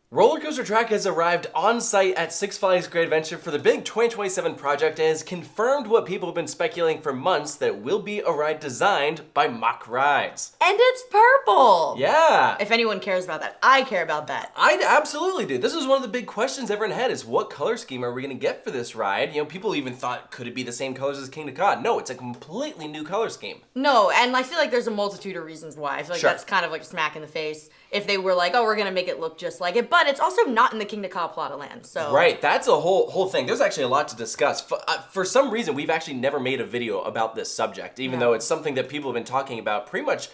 Roller Coaster Track has arrived on site at Six Flags Great Adventure for the big 2027 project and has confirmed what people have been speculating for months, that it will be a ride designed by Mack Rides. And it's purple! Yeah! If anyone cares about that, I care about that. I absolutely do. This was one of the big questions everyone had, is what color scheme are we going to get for this ride? You know, people even thought, could it be the same colors as King to Cod? No, it's a completely new color scheme. No, and I feel like there's a multitude of reasons why. I feel like Sure. that's kind of like a smack in the face if they were like, oh, we're gonna make it look just like it. But it's also not in the King to Cod plot of land, so. Right, that's a whole thing. There's actually a lot to discuss. For some reason, we've actually never made a video about this subject, even though it's something that people have been talking about pretty much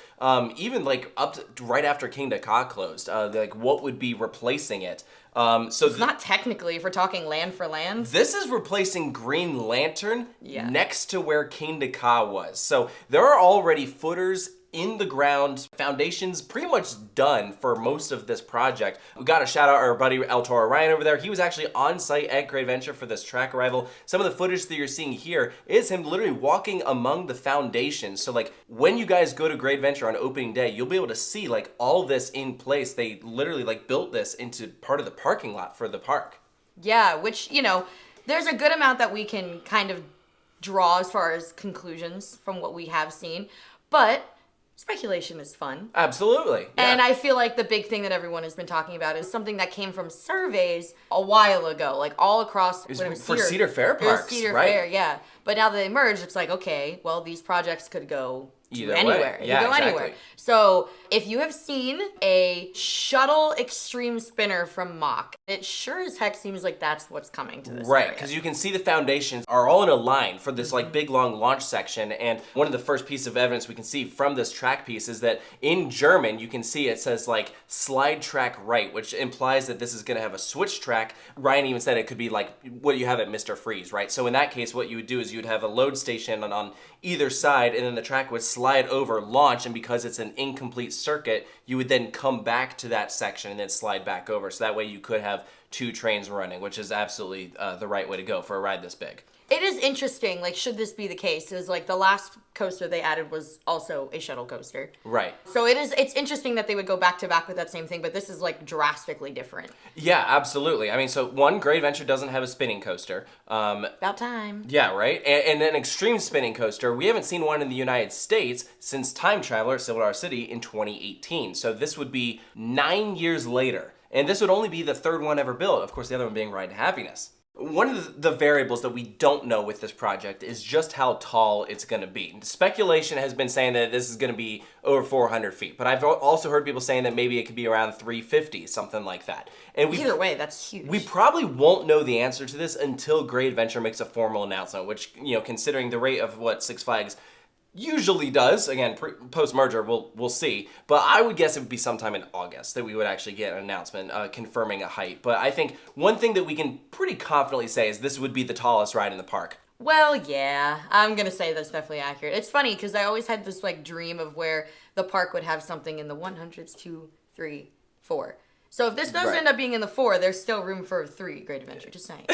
even like up to right after King to Cod closed. Like what would be replacing it. So It's not technically, if we're talking land for land. this is replacing Green Lantern Yeah. next to where King to Cod was. So there are already footers in the ground, foundations pretty much done for most of this project. We got to shout out our buddy El Toro Ryan over there. He was actually on site at Great Adventure for this track arrival. Some of the footage that you're seeing here is him literally walking among the foundations. So like when you guys go to Great Adventure on opening day, you'll be able to see like all this in place. They literally like built this into part of the parking lot for the park. Yeah, which, you know, there's a good amount that we can kind of draw as far as conclusions from what we have seen. But speculation is fun. Absolutely. Yeah. And I feel like the big thing that everyone has been talking about is something that came from surveys a while ago, like all across. It was for Cedar Fair parks, Cedar right? Fair, yeah. But now that they merged, it's like, okay, well, these projects could go to Either way. anywhere. Yeah, You go exactly. anywhere. So if you have seen a shuttle extreme spinner from Mack, it sure as heck seems like that's what's coming to this Right, area. because you can see the foundations are all in a line for this like big long launch section, and one of the first pieces of evidence we can see from this track piece is that in German you can see it says like slide track right, which implies that this is going to have a switch track. Ryan even said it could be like what you have at Mr. Freeze, right? So in that case what you would do is you would have a load station on either side, and then the track would slide over, launch, and because it's an incomplete circuit, you would then come back to that section and then slide back over. So that way you could have two trains running, which is absolutely the right way to go for a ride this big. It is interesting, like, should this be the case? Is like the last coaster they added was also a shuttle coaster. Right. So it's interesting that they would go back to back with that same thing, but this is like drastically different. Yeah, absolutely. I mean, so one, Great Adventure doesn't have a spinning coaster. About time. Yeah, right? And an extreme spinning coaster, we haven't seen one in the United States since Time Traveler at Silver City in 2018. So this would be 9 years later. And this would only be the third one ever built. Of course, the other one being Ride to Happiness. One of the variables that we don't know with this project is just how tall it's going to be. Speculation has been saying that this is going to be over 400 feet, but I've also heard people saying that maybe it could be around 350, something like that. And Either way, that's huge. we probably won't know the answer to this until Great Adventure makes a formal announcement, which, you know, considering the rate of what Six Flags usually does, again, post-merger, we'll see, but I would guess it would be sometime in August that we would actually get an announcement confirming a height. But I think one thing that we can pretty confidently say is this would be the tallest ride in the park. Well, yeah, I'm gonna say that's definitely accurate. It's funny because I always had this like dream of where the park would have something in the 100s, 2, 3, 4. So if this does Right. end up being in the 4, there's still room for 3 Great Adventure. Just saying,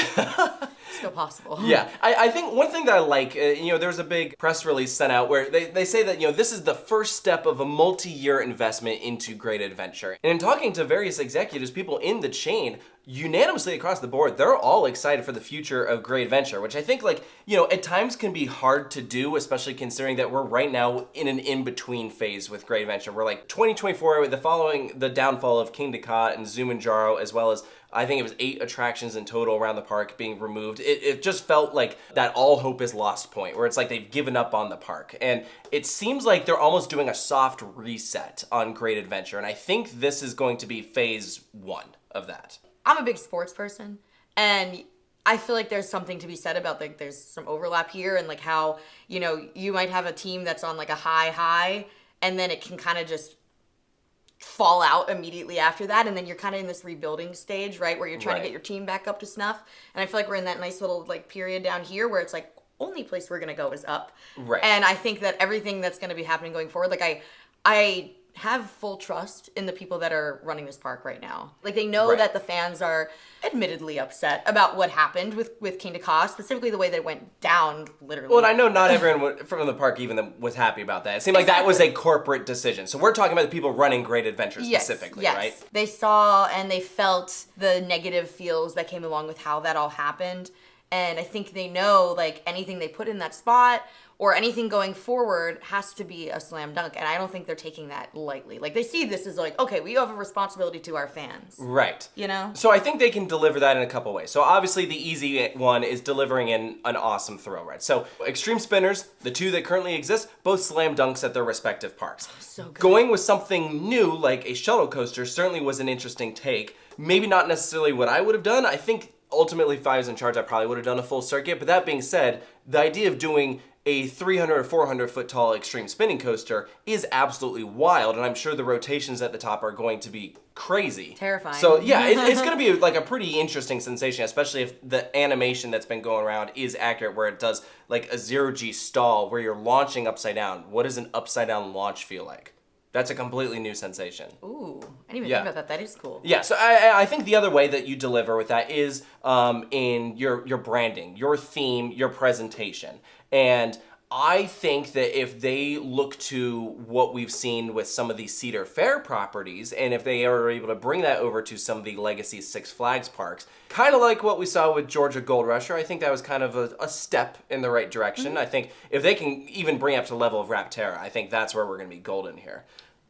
still possible. Yeah, I think one thing that I like, you know, there's a big press release sent out where they say that, you know, this is the first step of a multi-year investment into Great Adventure. And in talking to various executives, people in the chain, unanimously across the board, they're all excited for the future of Great Adventure, which I think, like, you know, at times can be hard to do, especially considering that we're right now in an in-between phase with Great Adventure. We're like 2024, following the downfall of King to Cod and Zumanjaro, as well as I think it was 8 attractions in total around the park being removed. It just felt like that all hope is lost point, where it's like they've given up on the park. And it seems like they're almost doing a soft reset on Great Adventure, and I think this is going to be phase 1 of that. I'm a big sports person, and I feel like there's something to be said about like there's some overlap here, and like how, you know, you might have a team that's on like a high, and then it can kind of just fall out immediately after that, and then you're kind of in this rebuilding stage, right, where you're trying to get your team back up to snuff. And I feel like we're in that nice little like period down here where it's like only place we're gonna go is up. Right. And I think that everything that's gonna be happening going forward, like I have full trust in the people that are running this park right now. Like, they know Right. that the fans are admittedly upset about what happened with King to Cost, specifically the way that it went down, literally. Well, and I know not everyone from the park even was happy about that. It seemed like that was a corporate decision. So we're talking about the people running Great Adventure specifically, right? They saw and they felt the negative feels that came along with how that all happened. And I think they know, like, anything they put in that spot or anything going forward has to be a slam dunk. And I don't think they're taking that lightly. Like, they see this as like, okay, we have a responsibility to our fans. Right. You know? So I think they can deliver that in a couple ways. So obviously the easy one is delivering in an awesome thrill ride. So Extreme Spinners, the two that currently exist, both slam dunks at their respective parks. So good. Going with something new like a shuttle coaster certainly was an interesting take. Maybe not necessarily what I would have done. I think ultimately, if I was in charge, I probably would have done a full circuit. But that being said, the idea of doing a 300 or 400 foot tall extreme spinning coaster is absolutely wild, and I'm sure the rotations at the top are going to be crazy. Terrifying. So yeah, it's going to be like a pretty interesting sensation, especially if the animation that's been going around is accurate, where it does like a 0G stall where you're launching upside down. What does an upside down launch feel like? That's a completely new sensation. Ooh, I didn't even Yeah. think about that. That is cool. Yeah, so I think the other way that you deliver with that is in your branding, your theme, your presentation. And I think that if they look to what we've seen with some of these Cedar Fair properties, and if they are able to bring that over to some of the legacy Six Flags parks, kind of like what we saw with Georgia Gold Rusher, I think that was kind of a step in the right direction. I think if they can even bring up to the level of Rapterra, I think that's where we're going to be golden here.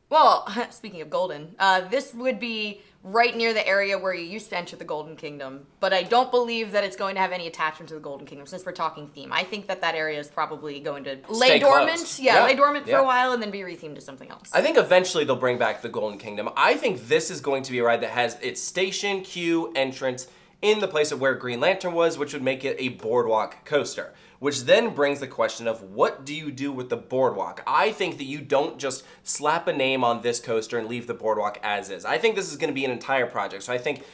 Well, speaking of golden, this would be right near the area where you used to enter the Golden Kingdom, but I don't believe that it's going to have any attachment to the Golden Kingdom since we're talking theme. I think that area is probably going to lay Stay dormant. closed. Yeah, Yeah, lay dormant for yeah. a while and then be rethemed to something else. I think eventually they'll bring back the Golden Kingdom. I think this is going to be a ride that has its station, queue, entrance in the place of where Green Lantern was, which would make it a Boardwalk coaster. Which then brings the question of what do you do with the Boardwalk? I think that you don't just slap a name on this coaster and leave the Boardwalk as is. I think this is going to be an entire project. So I think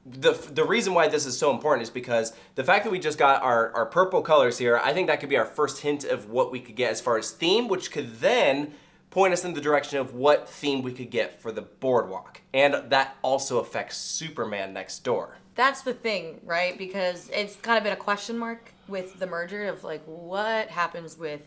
the reason why this is so important is because the fact that we just got our purple colors here, I think that could be our first hint of what we could get as far as theme, which could then point us in the direction of what theme we could get for the Boardwalk. And that also affects Superman next door. That's the thing, right? Because it's kind of been a question mark with the merger of like what happens with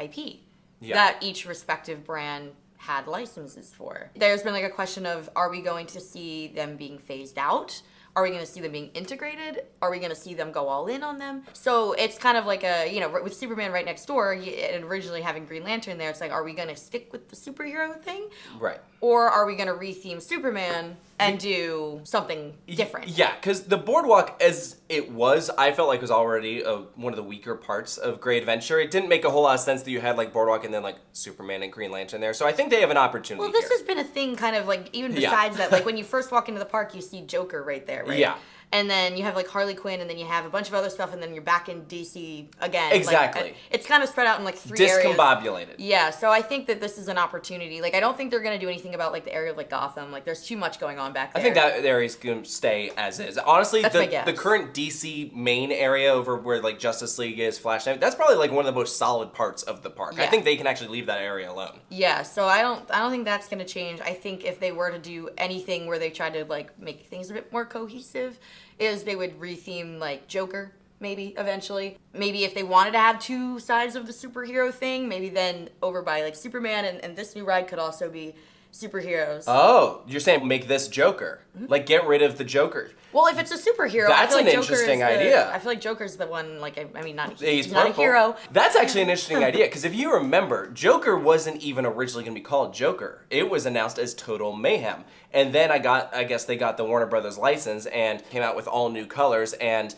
IP that each respective brand had licenses for. There's been like a question of, are we going to see them being phased out? Are we going to see them being integrated? Are we going to see them go all in on them? So it's kind of like a, you know, with Superman right next door and originally having Green Lantern there, it's like, are we going to stick with the superhero thing? Right. Or are we going to retheme Superman and do something different? Yeah, because the Boardwalk as it was, I felt like was already one of the weaker parts of Great Adventure. It didn't make a whole lot of sense that you had like Boardwalk and then like Superman and Green Lantern there. So I think they have an opportunity Well, this here. has been a thing kind of like, even besides that, like when you first walk into the park, you see Joker right there, right? Yeah. And then you have like Harley Quinn, and then you have a bunch of other stuff, and then you're back in DC again. Exactly. Like, it's kind of spread out in like three areas. Discombobulated. Yeah, so I think that this is an opportunity. Like, I don't think they're going to do anything about like the area of like Gotham. Like, there's too much going on back there. I think that area's going to stay as is. Honestly, That's my guess. the current DC main area over where like Justice League is, Flash, that's probably like one of the most solid parts of the park. I Yeah. think they can actually leave that area alone. Yeah, so I don't think that's going to change. I think if they were to do anything where they tried to like make things a bit more cohesive, is they would retheme like Joker, maybe eventually. Maybe if they wanted to have two sides of the superhero thing, maybe then over by like Superman and this new ride could also be superheroes. Oh, you're saying make this Joker. Like get rid of the Joker. Well, if it's a superhero, That's I feel an like Joker interesting is idea. I feel like Joker's the one, like, I mean, He's not a purple. hero. That's actually an interesting idea, because if you remember, Joker wasn't even originally going to be called Joker. It was announced as Total Mayhem. And then I guess they got the Warner Brothers license and came out with all new colors. And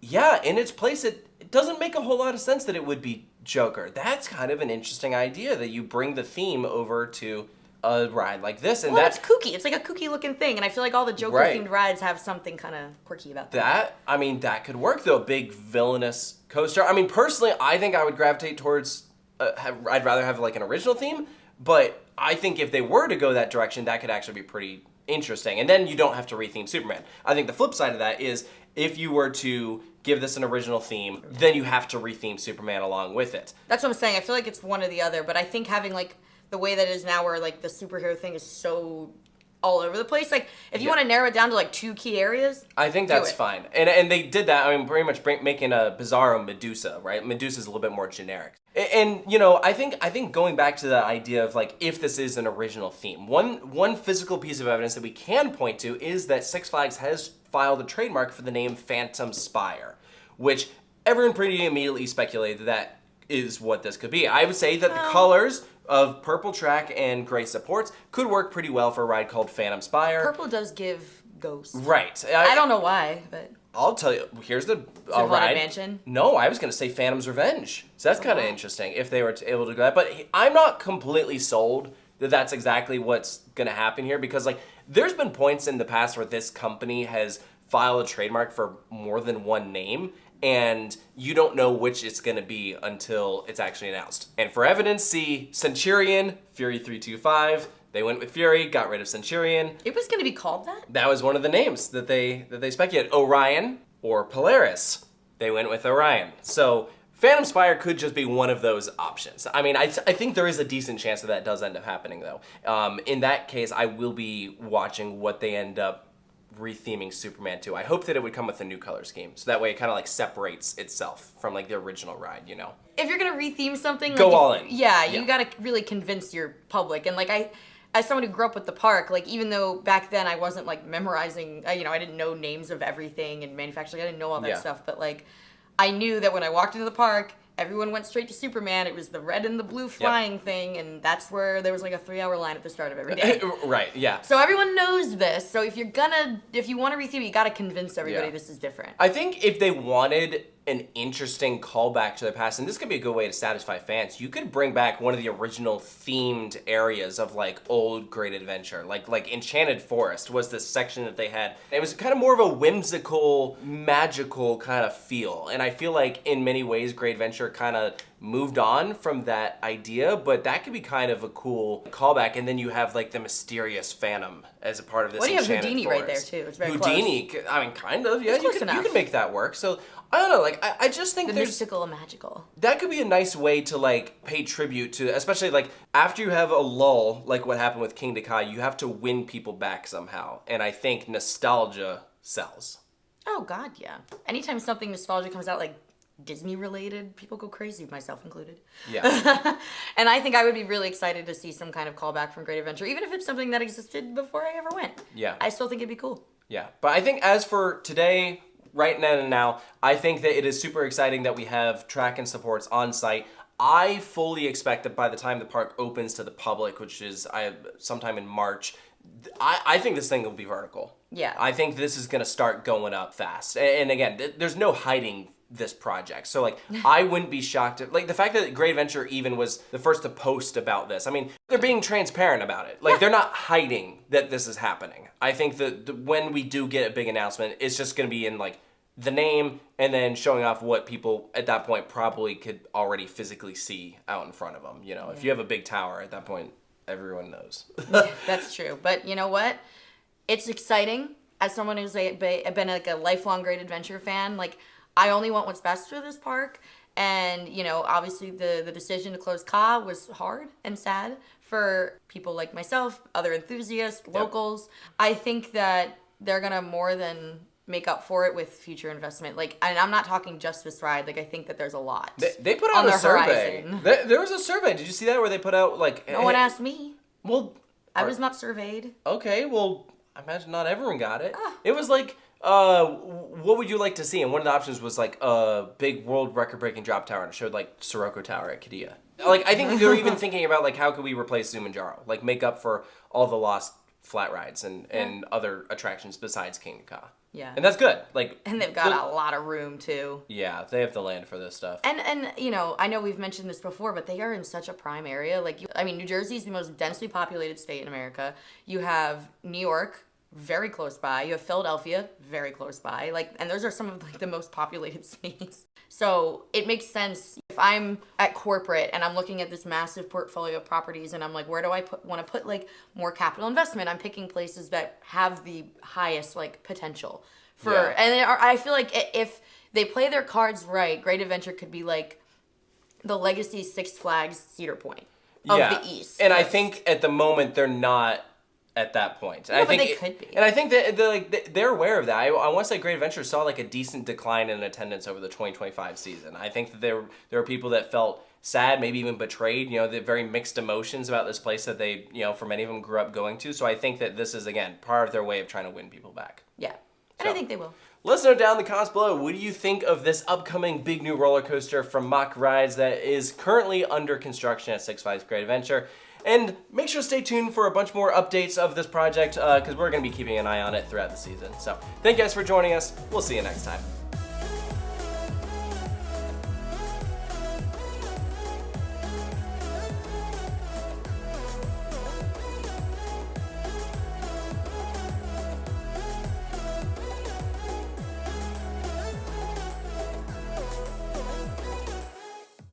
yeah, in its place, it doesn't make a whole lot of sense that it would be Joker. That's kind of an interesting idea, that you bring the theme over to a ride like this. And Well, that's it's kooky. It's like a kooky looking thing, and I feel like all the Joker-themed rides have something kind of quirky about them. that could work, though. Big villainous coaster. I mean, personally, I think I would gravitate towards. I'd rather have like an original theme, but I think if they were to go that direction, that could actually be pretty interesting. And then you don't have to retheme Superman. I think the flip side of that is if you were to give this an original theme, then you have to retheme Superman along with it. That's what I'm saying. I feel like it's one or the other, but I think having like the way that it is now, where like the superhero thing is so all over the place. Like, if you Yeah. want to narrow it down to like 2 key areas, I think do that's it. fine. And they did that, I mean, pretty much making a Bizarro Medusa, right? Medusa's a little bit more generic. And you know, I think going back to the idea of like, if this is an original theme, one physical piece of evidence that we can point to is that Six Flags has filed a trademark for the name Phantom Spire, which everyone pretty immediately speculated that is what this could be. I would say that the colors of purple track and gray supports could work pretty well for a ride called Phantom Spire. Purple does give ghost. Right. I don't know why, but I'll tell you. Here's the Haunted ride. Mansion? No, I was going to say Phantom's Revenge. So that's kind of interesting if they were able to do that. But I'm not completely sold that that's exactly what's going to happen here, because like there's been points in the past where this company has filed a trademark for more than one name, and you don't know which it's going to be until it's actually announced. And for evidence, see Centurion, Fury 325. They went with Fury, got rid of Centurion. it was going to be called that? That was one of the names that they speculated. Orion or Polaris. They went with Orion. So Phantom Spire could just be one of those options. I mean, I think there is a decent chance that does end up happening, though. In that case, I will be watching what they end up retheming Superman 2. I hope that it would come with a new color scheme, so that way it kind of like separates itself from like the original ride, you know? If you're going to retheme something, Go like, all in. Yeah, Yeah. you got to really convince your public. And like as someone who grew up with the park, like even though back then I wasn't like memorizing, I didn't know names of everything and manufacturing, I didn't know all that Yeah. stuff, but like I knew that when I walked into the park, everyone went straight to Superman. It was the red and the blue flying thing, and that's where there was like a 3-hour line at the start of every day. Right, yeah. So everyone knows this. So if you want to retheme it, you got to convince everybody Yeah. this is different. I think if they wanted an interesting callback to the past, and this could be a good way to satisfy fans, you could bring back one of the original themed areas of like old Great Adventure. Like Enchanted Forest was this section that they had. It was kind of more of a whimsical, magical kind of feel. And I feel like in many ways Great Adventure kind of moved on from that idea, but that could be kind of a cool callback. And then you have like the mysterious Phantom as a part of this. Well, you have Enchanted Houdini Forest. right there too. It's very Houdini, I mean, kind of, yeah. It's close You enough. can make that work. So I don't know, like I just think the there's mystical and magical. that could be a nice way to like pay tribute to, especially like after you have a lull, like what happened with King Kai, you have to win people back somehow, and I think nostalgia sells. Oh God, yeah. Anytime something nostalgia comes out, like Disney related, people go crazy, myself included. Yeah. And I think I would be really excited to see some kind of callback from Great Adventure, even if it's something that existed before I ever went. Yeah. I still think it'd be cool. Yeah, but I think as for today, right now, I think that it is super exciting that we have track and supports on site. I fully expect that by the time the park opens to the public, which is sometime in March, I think this thing will be vertical. Yeah. I think this is going to start going up fast. And again, there's no hiding this project. So like, I wouldn't be shocked like the fact that Great Adventure even was the first to post about this. I mean, they're being transparent about it. Like, they're not hiding that this is happening. I think that when we do get a big announcement, it's just going to be in like the name and then showing off what people at that point probably could already physically see out in front of them. You know, if you have a big tower at that point, everyone knows. That's true. But you know what? It's exciting. As someone who's been like a lifelong Great Adventure fan, like I only want what's best for this park. And, obviously the decision to close Ka was hard and sad for people like myself, other enthusiasts, locals. I think that they're going to more than make up for it with future investment. Like, and I'm not talking just this ride. Like, I think that there's a lot. They put out on a their survey. horizon. There was a survey. Did you see that where they put out like... No one asked me. Well... I was not surveyed. Okay, well, I imagine not everyone got it. It was like, what would you like to see? And one of the options was like a big world record-breaking drop tower, and it showed like Sirocco Tower at Qiddiya. Like, I think they're even thinking about like how could we replace Zumanjaro, like make up for all the lost flat rides and other attractions besides King Ka. Yeah. And that's good. Like, And they've got a lot of room too. yeah, they have the land for this stuff. And I know we've mentioned this before, but they are in such a prime area. Like, New Jersey is the most densely populated state in America. You have New York, very close by. You have Philadelphia, very close by. Like, and those are some of like the most populated cities. So it makes sense if I'm at corporate and I'm looking at this massive portfolio of properties and I'm like, where do I want to put like more capital investment? I'm picking places that have the highest like potential for, and I feel like if they play their cards right, Great Adventure could be like the legacy Six Flags Cedar Point. of the East. And I think at the moment they're not at that point. No, but they could be. And I think that they're aware of that. I want to say Great Adventure saw like a decent decline in attendance over the 2025 season. I think that there were people that felt sad, maybe even betrayed, the very mixed emotions about this place that they, for many of them grew up going to. So I think that this is, again, part of their way of trying to win people back. Yeah. And I think they will. Let us know down in the comments below, what do you think of this upcoming big new roller coaster from Mack Rides that is currently under construction at Six Flags Great Adventure? And make sure to stay tuned for a bunch more updates of this project because we're going to be keeping an eye on it throughout the season. So thank you guys for joining us. We'll see you next time.